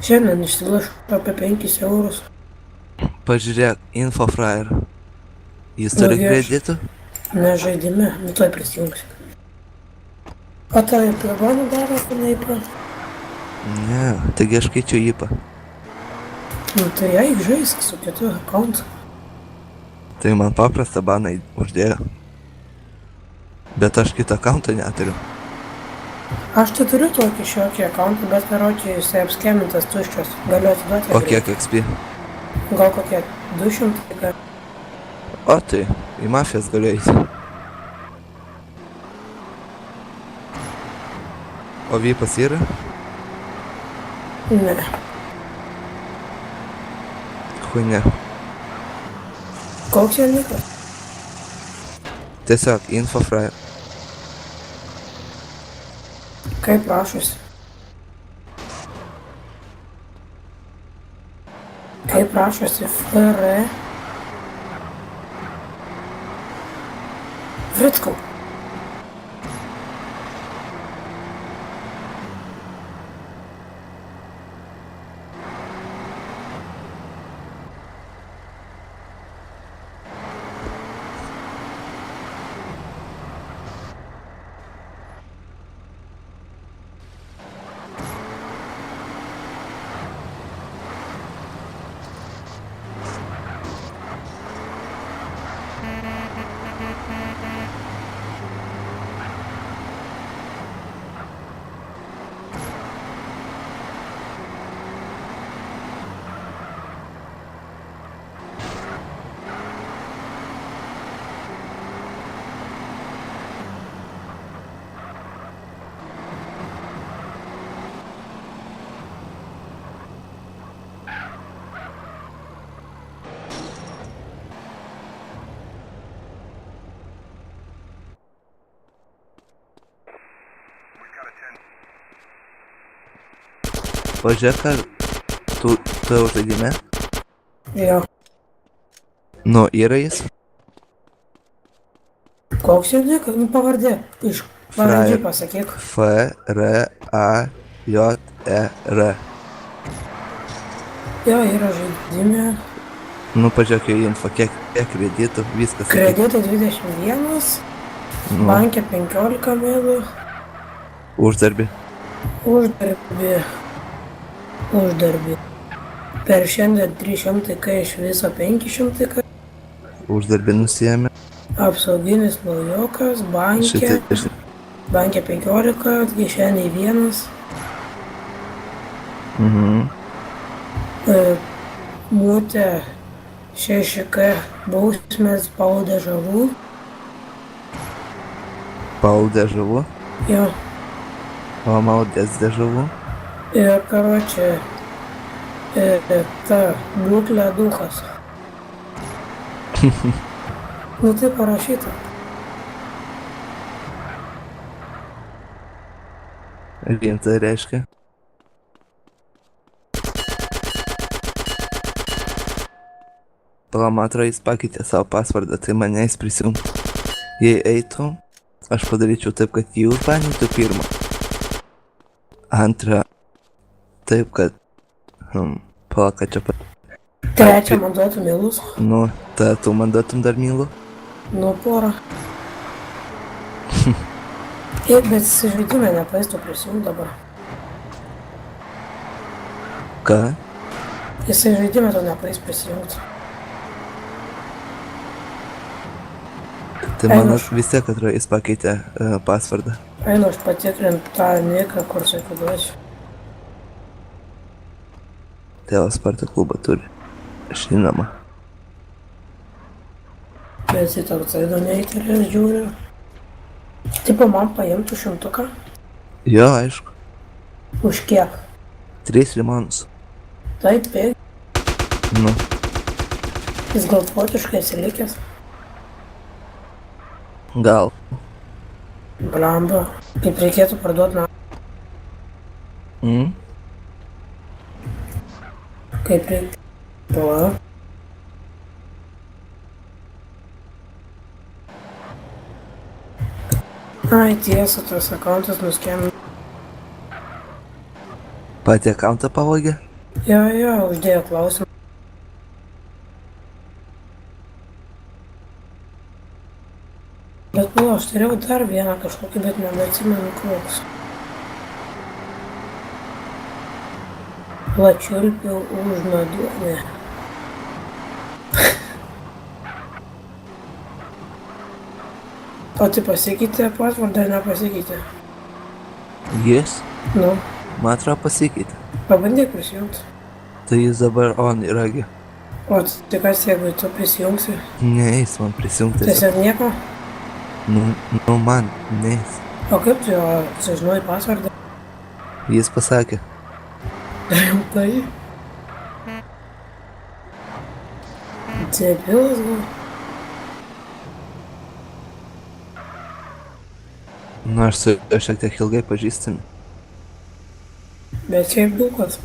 Šiandien išsilaš apie 5 eurus. Pažiūrėk, Infofryer. Jis Nu, turi vieš. kreditų? Ne žaidime, nu tuoj prisijungsiu. O tai plebonų daro, panaip. Ne, taigi aš keičiu įpą. Nu tai eik žaisk su kitu akontu. Tai man paprastą baną uždėjo. Bet aš kitą akauntą neturiu. Aš tai turiu tokį šiokį akontą, bet karočiai jisai apskemintas tuščias. Galiu atiduoti. O kiek XP? Gal kokie 200, gal. O tai, į mafijas galiu eiti. O vypas yra? Ne. Chuinia. Koks jo nikas? Tiesiog Infofryer. Kaip rašosi? Kaip rašosi? FR. Frickau. Pažiūrėk, ar tu jau žaidime? Jo. Nu, yra jis? Koks jo nikas? Nu pavardė. Iš pavardžių pasakyk. F-R-A-J-E-R. Jo, yra žaidime. Nu, pažiūrėk į info, kiek kreditų, viskas. Kreditai 21, bankė 15 mėlų. Uždarbį. Uždarbį. Per šiandien 300, kai iš viso 500, kai. Uždarbį nusijėmė. Apsauginis naujokas, bankė 15, kišeniai 1. Mūtė 6K bausmės paudė žalų. Paudė žalų? Jo. O maudės dėžalų? Ir karočią ta būklė duchas. Nu tai parašyta. Rimta reiškia? Palamatro jis pakeitė savo pasvardą, tai mane jis prisijungtų. Jei eitų, aš padaryčiau taip, kad jį užbanytų pirmą. Antrą, taip, kad... Palauk, kad čia pat... Trečią man duotų milus. Nu, tada tu man duotum dar milų? Nu, porą. Bet jis žaidime nepaistų prisijungti dabar. Ką? Jisai žaidime to nepais prisijungti. Tai man vis tiek atrodo, jis pakeitė pasvardą. Einu aš patikrint tą niką, kur sakiau duosiu. Tėvas Sparta klubą turi. Žinoma. Bet jis toks aido neįkelės žiūriu. Tipo man paimtų 100. Jo, aišku. Už kiek? 3 limonus. Taip, pėg. Nu. Jis gal fotiškai atsilikęs. Gal. Blamba. Kaip reikėtų parduoti na... Kaip reikėtų... Pala. Ai, tiesa, tas akantas nuskėmė. Patį akantą pavogė? Jo, uždėjo klausimą. Bet palauk, aš turėjau dar vieną kažkokį, bet nebeatsimenu koks. Plačiulpių užmeduonė. O tai pasikeitė pasvardą ar nepasikeitė? Jis, Nu, man atrodo, pasikeitė. pabandyk prisijungti. Tai jis dabar on yra. O tai kas, jeigu tu prisijungsi? Neeis man prisijungti. Tiesiog nieko? Nu man, neis. O kaip tu jo sužinojai pasvardą? Jis pasakė. Rimtai? Debilas gal? Nors su juo šiek tiek ilgai pažįstami. Bet šiaip dūkot.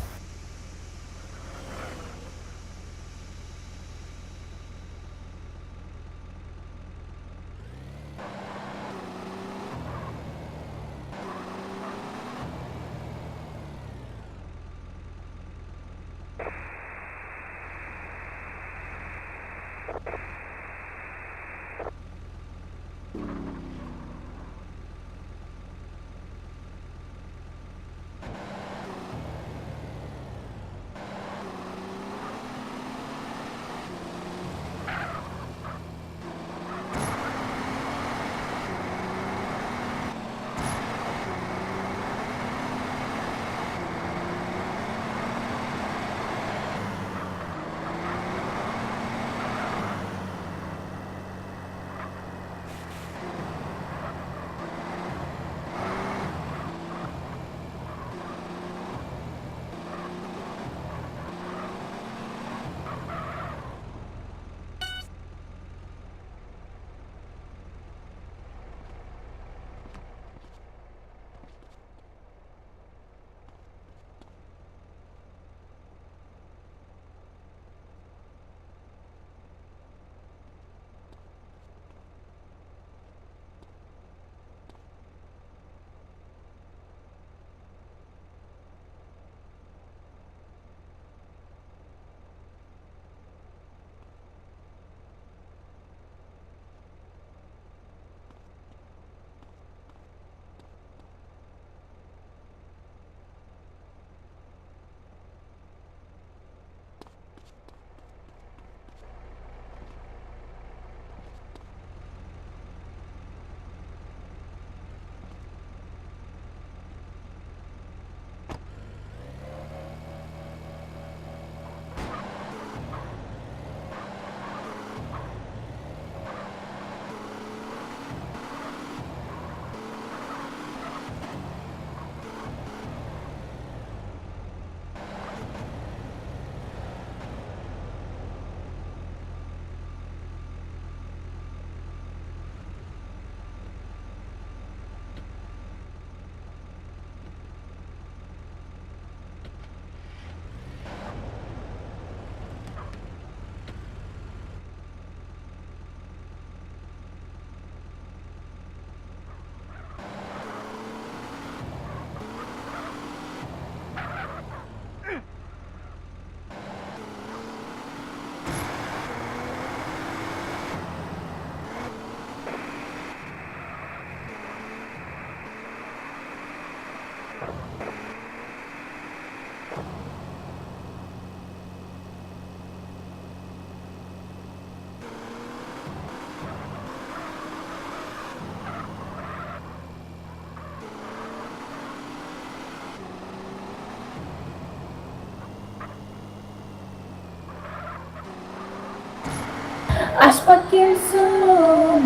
Aš pakilsiu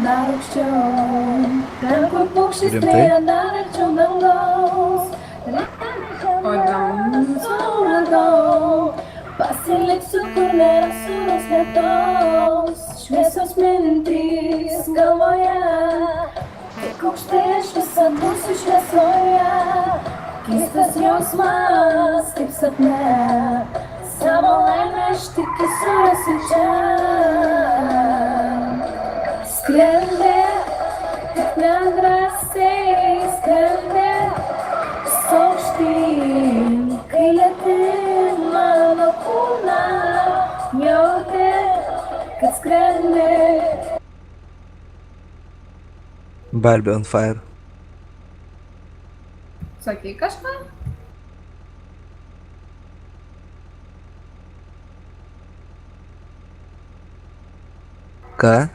dar aukščiau, ten kur paukštis Rimtai? skrieja dar arčiau dangaus. O dangaus radau, pasiliksiu, kur nėra sūros lietaus. Šviesios mintys galvoje, tik aukštai aš visad būsiu šviesoje. Keistas jausmas, kaip sapne, savo laimę aš tik surasiu čia. Skrendi, tik nedrąsiai skrendi, aukštyn, kai lieti man Barbie on fire. Sakai kažką? Ką?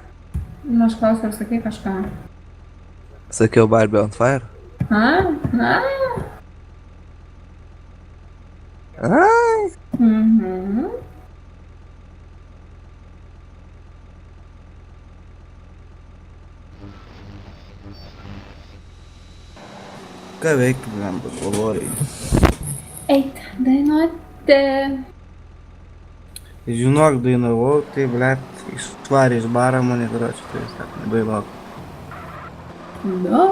Nu, aš klausiu, ar sakai kažką. Sakiau Barbie on fire? A? A? Ai. Mhm. Ką veikti, blemba, galvoju. Eit, dainuoti. Žinok, dainavau, tai, blet, išvarė iš baro mane, karoči, tai vis tak, nebailok. Nu.